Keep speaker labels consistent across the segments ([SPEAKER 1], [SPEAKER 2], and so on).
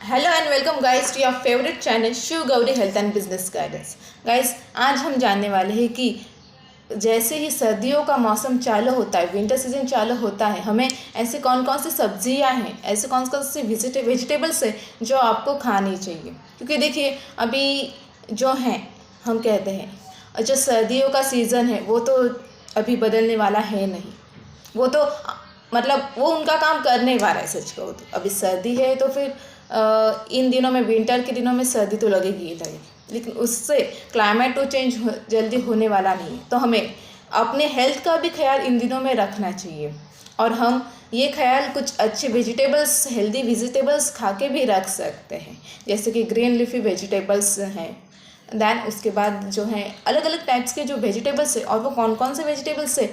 [SPEAKER 1] Hello and welcome guys to your favourite channel Shiv Gauri health and business guidance. Guys आज हम जानने वाले हैं कि जैसे ही सर्दियों का मौसम चालू होता है, विंटर सीजन चालू होता है, हमें ऐसे कौन कौन सी सब्जियां हैं, ऐसे कौन कौन सी वेजिटेबल्स हैं जो आपको खानी चाहिए। क्योंकि देखिए अभी जो हैं हम कहते हैं जो सर्दियों का सीज़न है वो तो अभी बदलने वाला है नहीं। वो तो मतलब वो उनका काम करने वाला है। सच कहो तो अभी सर्दी है तो फिर इन दिनों में, विंटर के दिनों में सर्दी तो लगेगी ही लगेगी, लेकिन उससे क्लाइमेट तो चेंज जल्दी होने वाला नहीं है। तो हमें अपने हेल्थ का भी ख्याल इन दिनों में रखना चाहिए और हम ये ख्याल कुछ अच्छे वेजिटेबल्स, हेल्दी वेजिटेबल्स खा के भी रख सकते हैं, जैसे कि ग्रीन लीफी वेजिटेबल्स हैं। दैन उसके बाद जो है अलग अलग टाइप्स के जो वेजिटेबल्स है, और वो कौन कौन से वेजिटेबल्स है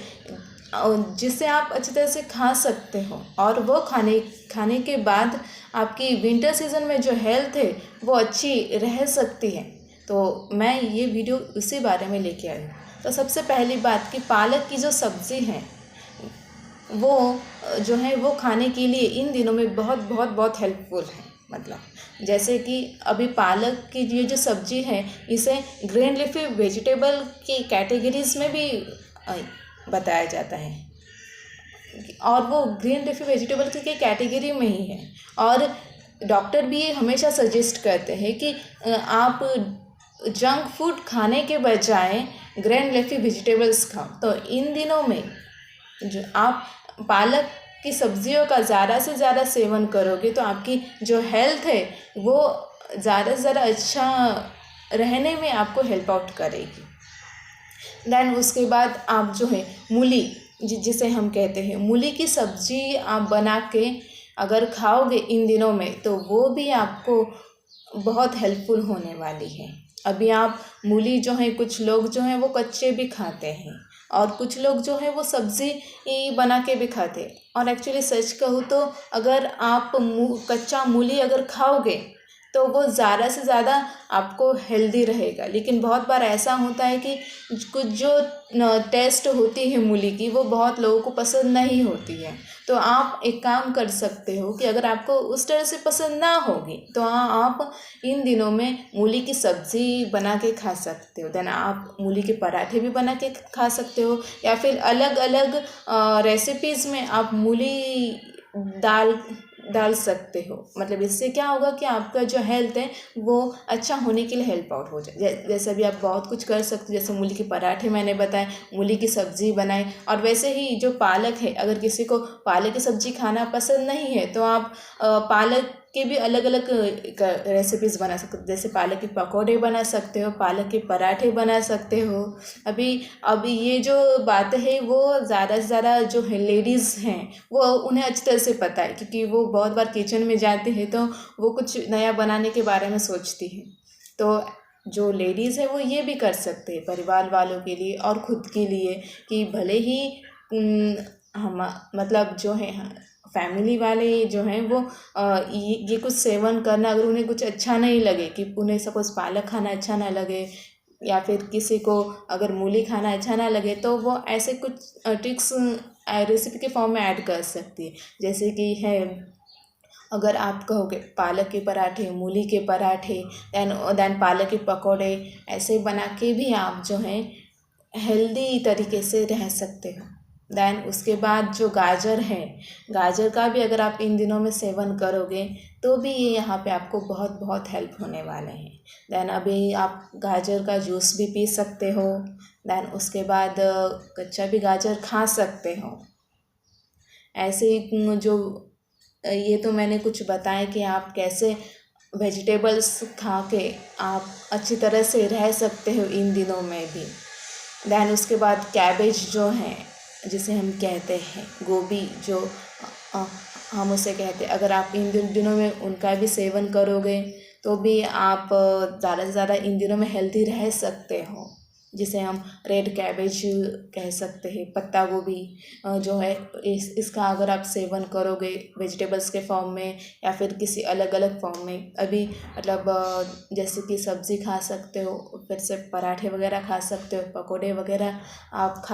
[SPEAKER 1] जिससे आप अच्छी तरह से खा सकते हो, और वो खाने के बाद आपकी विंटर सीज़न में जो हेल्थ है वो अच्छी रह सकती है। तो मैं ये वीडियो उसी बारे में लेके आई हूँ। तो सबसे पहली बात कि पालक की जो सब्ज़ी है वो जो है वो खाने के लिए इन दिनों में बहुत बहुत बहुत हेल्पफुल है। मतलब जैसे कि अभी पालक की ये जो सब्ज़ी है इसे ग्रीन लीफी वेजिटेबल की कैटेगरीज में भी बताया जाता है, और वो ग्रीन लीफी वेजिटेबल की कैटेगरी में ही है। और डॉक्टर भी ये हमेशा सजेस्ट करते हैं कि आप जंक फूड खाने के बजाय ग्रीन लीफी वेजिटेबल्स खाओ। तो इन दिनों में जो आप पालक की सब्जियों का ज़्यादा से ज़्यादा सेवन करोगे तो आपकी जो हेल्थ है वो ज़्यादा से ज़्यादा अच्छा रहने में आपको हेल्प आउट करेगी। दैन उसके बाद आप जो है मूली, जिसे हम कहते हैं, मूली की सब्ज़ी आप बना के अगर खाओगे इन दिनों में तो वो भी आपको बहुत हेल्पफुल होने वाली है। अभी आप मूली जो है, कुछ लोग जो हैं वो कच्चे भी खाते हैं और कुछ लोग जो है वो सब्ज़ी बना के भी खाते हैं। और एक्चुअली सच कहूँ तो अगर आप कच्चा मूली अगर खाओगे तो वो ज़्यादा से ज़्यादा आपको हेल्दी रहेगा। लेकिन बहुत बार ऐसा होता है कि कुछ जो टेस्ट होती है मूली की वो बहुत लोगों को पसंद नहीं होती है। तो आप एक काम कर सकते हो कि अगर आपको उस तरह से पसंद ना होगी तो आप इन दिनों में मूली की सब्ज़ी बना के खा सकते हो। देन आप मूली के पराठे भी बना के खा सकते हो, या फिर अलग अलग रेसिपीज़ में आप मूली डाल सकते हो। मतलब इससे क्या होगा कि आपका जो हेल्थ है वो अच्छा होने के लिए हेल्प आउट हो जाए। जैसे अभी आप बहुत कुछ कर सकते हो, जैसे मूली के पराठे मैंने बताए, मूली की सब्ज़ी बनाए। और वैसे ही जो पालक है, अगर किसी को पालक की सब्ज़ी खाना पसंद नहीं है तो आप पालक के भी अलग अलग रेसिपीज़ बना सकते हो। जैसे पालक के पकौड़े बना सकते हो, पालक के पराठे बना सकते हो। अभी ये जो बात है वो ज़्यादा से ज़्यादा जो है लेडीज़ हैं वो उन्हें अच्छी तरह से पता है, क्योंकि वो बहुत बार किचन में जाते हैं तो वो कुछ नया बनाने के बारे में सोचती हैं। तो जो लेडीज़ है वो ये भी कर सकते हैं परिवार वालों के लिए और ख़ुद के लिए, कि भले ही हम मतलब जो है फैमिली वाले जो हैं वो ये कुछ सेवन करना, अगर उन्हें कुछ अच्छा नहीं लगे, कि उन्हें सपोज़ पालक खाना अच्छा ना लगे या फिर किसी को अगर मूली खाना अच्छा ना लगे, तो वो ऐसे कुछ ट्रिक्स रेसिपी के फॉर्म में ऐड कर सकती है। जैसे कि है, अगर आप कहोगे पालक के पराठे, मूली के पराठे, दैन पालक के पकौड़े, ऐसे बना के भी आप जो हैं हेल्दी तरीके से रह सकते हो। दैन उसके बाद जो गाजर है, गाजर का भी अगर आप इन दिनों में सेवन करोगे तो भी ये यहाँ पे आपको बहुत बहुत हेल्प होने वाले हैं। दैन अभी आप गाजर का जूस भी पी सकते हो। दैन उसके बाद कच्चा भी गाजर खा सकते हो। ऐसे ही जो ये तो मैंने कुछ बताया कि आप कैसे वेजिटेबल्स खा के आप अच्छी तरह से रह सकते हो इन दिनों में भी। दैन उसके बाद कैबेज जो है, जिसे हम कहते हैं गोभी, जो अ, हम उसे कहते हैं, अगर आप इन दिनों में उनका भी सेवन करोगे तो भी आप ज़्यादा से ज़्यादा इन दिनों में हेल्दी रह सकते हो। जिसे हम रेड कैबेज कह सकते हैं, पत्ता गोभी जो है, इसका अगर आप सेवन करोगे वेजिटेबल्स के फॉर्म में या फिर किसी अलग अलग फॉर्म में, अभी मतलब जैसे कि सब्ज़ी खा सकते हो, फिर से पराठे वगैरह खा सकते हो, पकोड़े वगैरह आप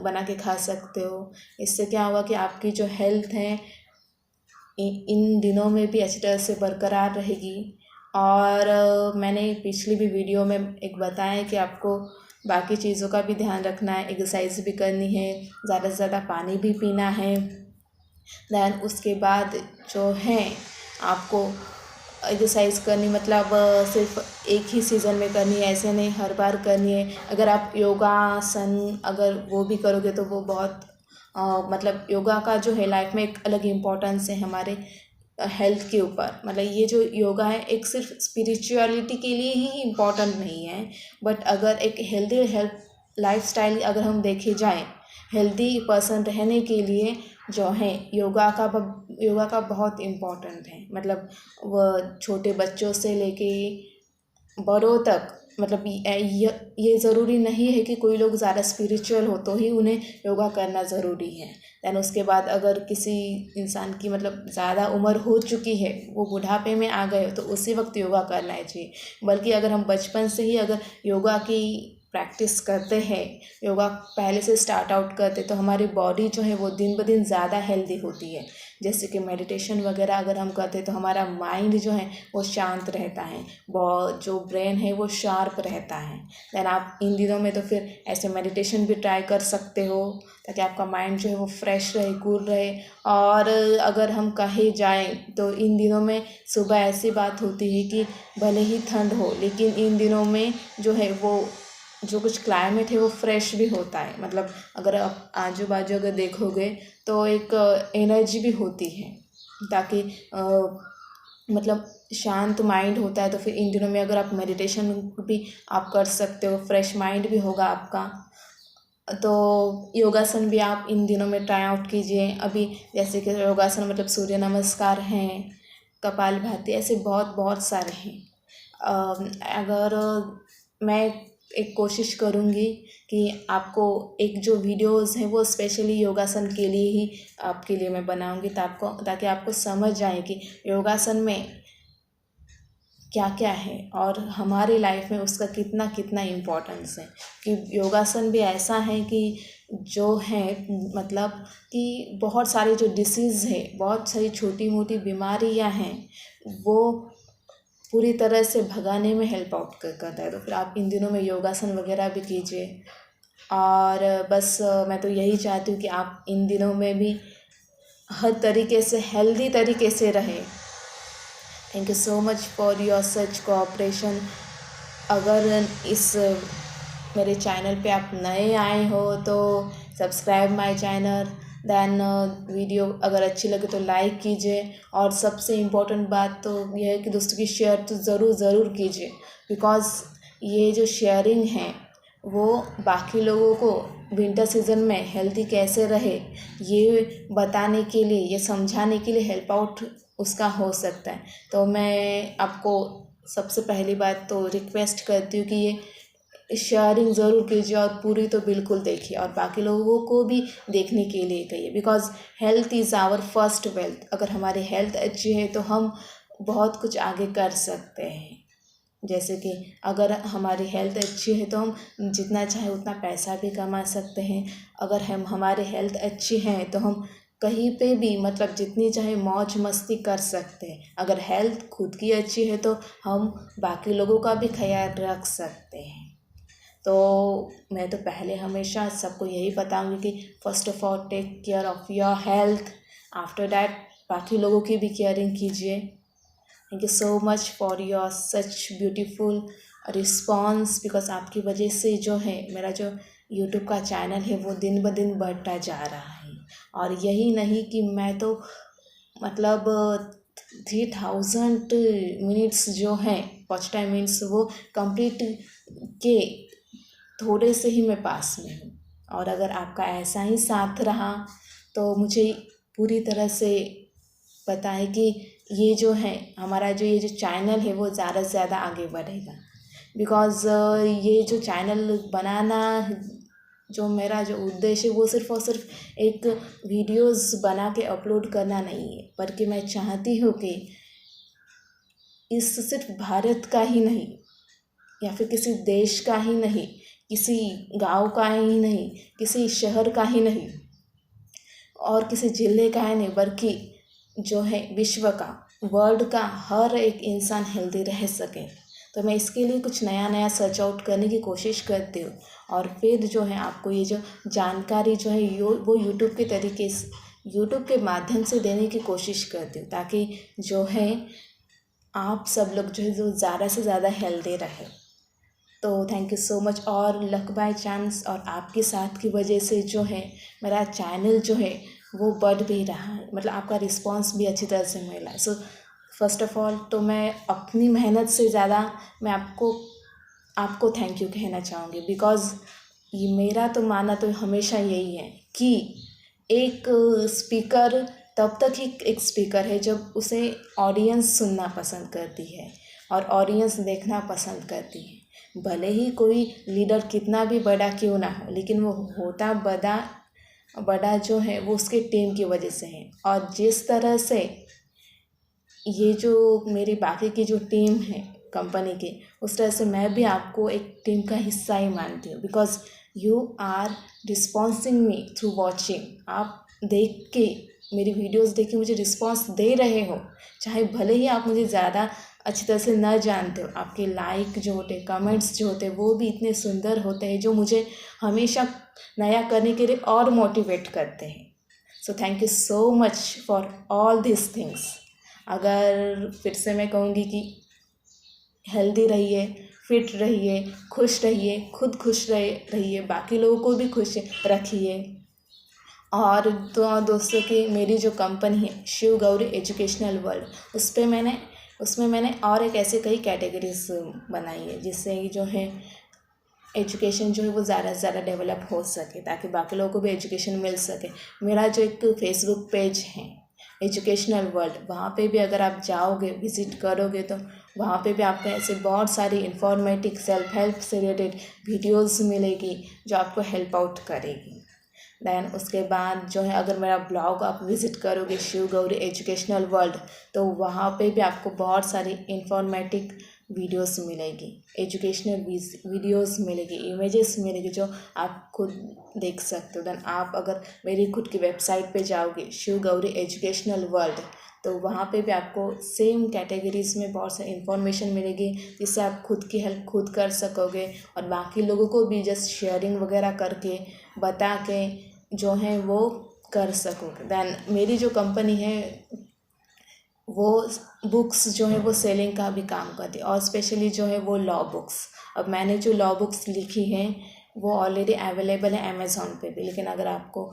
[SPEAKER 1] बना के खा सकते हो। इससे क्या होगा कि आपकी जो हेल्थ है इन दिनों में भी अच्छी तरह से बरकरार रहेगी। और मैंने पिछली भी वीडियो में एक बताया है कि आपको बाकी चीज़ों का भी ध्यान रखना है, एक्सरसाइज भी करनी है, ज़्यादा से ज़्यादा पानी भी पीना है। दैन उसके बाद जो है आपको एक्सरसाइज करनी, मतलब सिर्फ एक ही सीज़न में करनी है ऐसे नहीं, हर बार करनी है। अगर आप योगासन अगर वो भी करोगे तो वो बहुत मतलब योगा का जो है लाइफ में एक अलग इम्पोर्टेंस है हमारे हेल्थ के ऊपर। मतलब ये जो योगा है एक सिर्फ स्पिरिचुअलिटी के लिए ही इम्पोर्टेंट नहीं है, बट अगर एक हेल्दी हेल्थ लाइफस्टाइल अगर हम देखे जाएं, हेल्दी पर्सन रहने के लिए जो है योगा का बहुत इम्पोर्टेंट है। मतलब वह छोटे बच्चों से लेके बड़ों तक, मतलब ये ज़रूरी नहीं है कि कोई लोग ज़्यादा स्पिरिचुअल हो तो ही उन्हें योगा करना ज़रूरी है। दैन उसके बाद अगर किसी इंसान की मतलब ज़्यादा उम्र हो चुकी है, वो बुढ़ापे में आ गए, तो उसी वक्त योगा करना चाहिए। बल्कि अगर हम बचपन से ही अगर योगा की प्रैक्टिस करते हैं, योगा पहले से स्टार्ट आउट करते, तो हमारी बॉडी जो है वो दिन ब दिन ज़्यादा हेल्दी होती है। जैसे कि मेडिटेशन वगैरह अगर हम करते तो हमारा माइंड जो है वो शांत रहता है, जो ब्रेन है वो शार्प रहता है। दैन आप इन दिनों में तो फिर ऐसे मेडिटेशन भी ट्राई कर सकते हो, ताकि आपका माइंड जो है वो फ्रेश रहे, कूल रहे। और अगर हम कहीं जाएं तो इन दिनों में सुबह ऐसी बात होती है कि भले ही ठंड हो, लेकिन इन दिनों में जो है वो जो कुछ क्लाइमेट है वो फ्रेश भी होता है। मतलब अगर आप आजू बाजू अगर देखोगे तो एक एनर्जी भी होती है, ताकि मतलब शांत माइंड होता है। तो फिर इन दिनों में अगर आप मेडिटेशन भी आप कर सकते हो, फ्रेश माइंड भी होगा आपका। तो योगासन भी आप इन दिनों में ट्राई आउट कीजिए। अभी जैसे कि योगासन मतलब सूर्य नमस्कार हैं, कपालभाति, ऐसे बहुत बहुत सारे हैं। अगर मैं एक कोशिश करूँगी कि आपको एक जो वीडियोस हैं वो स्पेशली योगासन के लिए ही आपके लिए मैं बनाऊँगी, ताकि आपको समझ आए कि योगासन में क्या क्या है और हमारी लाइफ में उसका कितना कितना इम्पोर्टेंस है। कि योगासन भी ऐसा है कि जो है मतलब कि बहुत सारी जो डिसीज़ है, बहुत सारी छोटी मोटी बीमारियां हैं, वो पूरी तरह से भगाने में हेल्प आउट करता है। तो फिर आप इन दिनों में योगासन वगैरह भी कीजिए। और बस मैं तो यही चाहती हूँ कि आप इन दिनों में भी हर तरीके से हेल्दी तरीके से रहें। Thank you so much for your such cooperation. अगर इस मेरे चैनल पे आप नए आए हो तो subscribe my channel. Then video अगर अच्छी लगे तो लाइक कीजिए। और सबसे इम्पोर्टेंट बात तो यह है कि दोस्तों की शेयर तो ज़रूर कीजिए, बिकॉज़ ये जो शेयरिंग है वो बाकी लोगों को विंटर सीज़न में हेल्दी कैसे रहे ये बताने के लिए, ये समझाने के लिए हेल्प आउट उसका हो सकता है। तो मैं आपको सबसे पहली बात तो रिक्वेस्ट करती हूँ कि ये शेयरिंग ज़रूर कीजिए और पूरी तो बिल्कुल देखिए, और बाकी लोगों को भी देखने के लिए कहिए। Because health is our first wealth. अगर हमारी हेल्थ अच्छी है तो हम बहुत कुछ आगे कर सकते हैं। जैसे कि अगर हमारी हेल्थ अच्छी है तो हम जितना चाहे उतना पैसा भी कमा सकते हैं। अगर हमारी हेल्थ अच्छी है तो हम कहीं पे भी मतलब जितनी चाहे मौज मस्ती कर सकते हैं। अगर हेल्थ खुद की अच्छी है तो हम बाकी लोगों का भी ख्याल रख सकते हैं। तो मैं तो पहले हमेशा सबको यही बताऊंगी कि first of all take care of your health, after that बाकी लोगों की भी केयरिंग कीजिए। Thank you so much for your such beautiful response. Because आपकी वजह से जो है मेरा जो यूट्यूब का चैनल है वो दिन ब दिन बढ़ता जा रहा है। और यही नहीं कि मैं तो मतलब 3000 मिनट्स जो हैं वॉच टाइम मिनट्स वो कंप्लीट के थोड़े से ही मैं पास में हूँ। और अगर आपका ऐसा ही साथ रहा तो मुझे पूरी तरह से पता है कि ये जो है हमारा जो ये जो चैनल है वो ज़्यादा से ज़्यादा आगे बढ़ेगा। बिकॉज़ ये जो चैनल बनाना जो मेरा जो उद्देश्य है वो सिर्फ़ और सिर्फ एक वीडियोस बना के अपलोड करना नहीं है, बल्कि मैं चाहती हूँ कि इस सिर्फ भारत का ही नहीं या फिर किसी देश का ही नहीं, किसी गांव का ही नहीं, किसी शहर का ही नहीं और किसी ज़िले का ही नहीं, बल्कि जो है विश्व का, वर्ल्ड का हर एक इंसान हेल्दी रह सके। तो मैं इसके लिए कुछ नया नया सर्च आउट करने की कोशिश करती हूँ और फिर जो है आपको ये जो जानकारी जो है वो यूट्यूब के तरीके से, यूट्यूब के माध्यम से देने की कोशिश करती हूँ, ताकि जो है आप सब लोग जो है जो ज़्यादा से ज़्यादा हेल्दी रहे। तो थैंक यू सो मच। और लक बाय चांस और आपके साथ की वजह से जो है मेरा चैनल जो है वो बढ़ भी रहा है, मतलब आपका रिस्पांस भी अच्छी तरह से मिला है। सो फर्स्ट ऑफ ऑल तो मैं अपनी मेहनत से ज़्यादा मैं आपको थैंक यू कहना चाहूँगी, बिकॉज़ ये मेरा तो मानना तो हमेशा यही है कि एक स्पीकर तब तक ही एक स्पीकर है जब उसे ऑडियंस सुनना पसंद करती है और ऑडियंस देखना पसंद करती है। भले ही कोई लीडर कितना भी बड़ा क्यों ना हो, लेकिन वो होता बड़ा जो है वो उसके टीम की वजह से है। और जिस तरह से ये जो मेरी बाकी की जो टीम है कंपनी की, उस तरह से मैं भी आपको एक टीम का हिस्सा ही मानती हूँ, because you are responding me through watching. आप देख के मेरी वीडियोस देख के मुझे रिस्पॉन्स दे रहे हो, चाहे भले ही आप मुझे ज़्यादा अच्छी तरह से न जानते हो। आपके लाइक जो होते, कमेंट्स जो होते, वो भी इतने सुंदर होते हैं जो मुझे हमेशा नया करने के लिए और मोटिवेट करते हैं। So thank you so much for all this things. अगर फिर से मैं कहूँगी कि हेल्दी रहिए, फिट रहिए, खुश रहिए, खुद खुश रहिए, बाकी लोगों को भी खुश रखिए। और दोस्तों की मेरी जो कंपनी है शिव गौरी एजुकेशनल वर्ल्ड, उसमें मैंने और एक ऐसे कई कैटेगरीज बनाई है, जिससे जो है एजुकेशन जो है वो ज़्यादा से ज़्यादा डेवलप हो सके, ताकि बाकी लोगों को भी एजुकेशन मिल सके। मेरा जो एक फेसबुक पेज है एजुकेशनल वर्ल्ड, वहाँ पे भी अगर आप जाओगे, विज़िट करोगे, तो वहाँ पे भी आपको ऐसे बहुत सारी इंफॉर्मेटिव सेल्फ हेल्प से रिलेटेड वीडियोस मिलेगी जो आपको हेल्प आउट करेगी। दैन उसके बाद जो है अगर मेरा ब्लॉग आप विज़िट करोगे शिव गौरी एजुकेशनल वर्ल्ड, तो वहाँ पे भी आपको बहुत सारी इंफॉर्मेटिव वीडियोस मिलेगी, एजुकेशनल वीडियोस मिलेगी, इमेजेस मिलेगी जो आप खुद देख सकते हो। दैन आप अगर मेरी खुद की वेबसाइट पे जाओगे शिव गौरी एजुकेशनल वर्ल्ड, तो वहाँ पे भी आपको सेम कैटेगरीज़ में बहुत सारी इन्फॉर्मेशन मिलेगी, जिससे आप खुद की हेल्प खुद कर सकोगे और बाकी लोगों को भी जस्ट शेयरिंग वगैरह करके बता के जो है वो कर सकोगे। दैन मेरी जो कंपनी है वो बुक्स जो है वो सेलिंग का भी काम करती है, और स्पेशली जो है वो लॉ बुक्स। अब मैंने जो लॉ बुक्स लिखी हैं वो ऑलरेडी अवेलेबल है अमेज़ॉन पे भी, लेकिन अगर आपको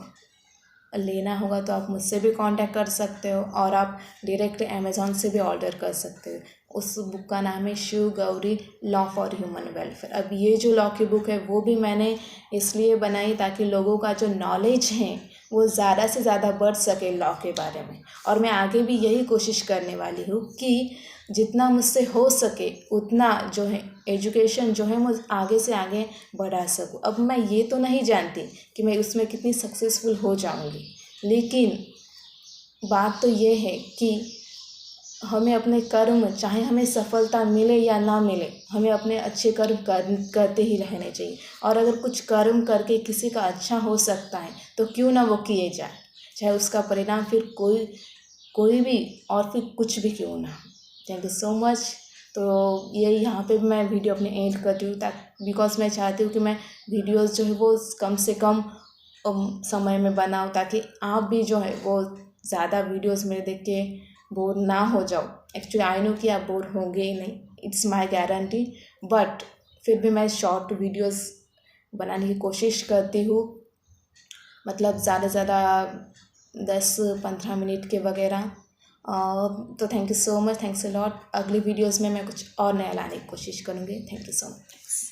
[SPEAKER 1] लेना होगा तो आप मुझसे भी कांटेक्ट कर सकते हो और आप डायरेक्ट अमेज़ॉन से भी ऑर्डर कर सकते हो। उस बुक का नाम है Shiv Gauri law for human welfare. अब ये जो लॉ की बुक है वो भी मैंने इसलिए बनाई ताकि लोगों का जो नॉलेज है वो ज़्यादा से ज़्यादा बढ़ सके लॉ के बारे में। और मैं आगे भी यही कोशिश करने वाली हूँ कि जितना मुझसे हो सके उतना जो है एजुकेशन जो है मैं आगे से आगे बढ़ा सकूँ। अब मैं ये तो नहीं जानती कि मैं उसमें कितनी सक्सेसफुल हो जाऊँगी, लेकिन बात तो ये है कि हमें अपने कर्म, चाहे हमें सफलता मिले या ना मिले, हमें अपने अच्छे कर्म करते ही रहने चाहिए। और अगर कुछ कर्म करके किसी का अच्छा हो सकता है तो क्यों ना वो किए जाए, चाहे उसका परिणाम फिर कोई भी और फिर कुछ भी क्यों ना। Thank you so much. तो ये यहाँ पे मैं वीडियो अपने एंड करती हूँ, ताकि बिकॉज मैं चाहती हूँ कि मैं वीडियोस जो है वो कम से कम समय में बनाऊँ, ताकि आप भी जो है वो ज़्यादा वीडियोस मेरे देख के बोर ना हो जाओ। एक्चुअली आई नो कि आप बोर होंगे ही नहीं, इट्स माय गारंटी, बट फिर भी मैं शॉर्ट वीडियोस बनाने की कोशिश करती हूँ, मतलब ज़्यादा से ज़्यादा 10-15 मिनट के वगैरह। तो thank you so much, thanks a lot. अगली वीडियोस में मैं कुछ और नया लाने की कोशिश करूँगी। Thank you so much.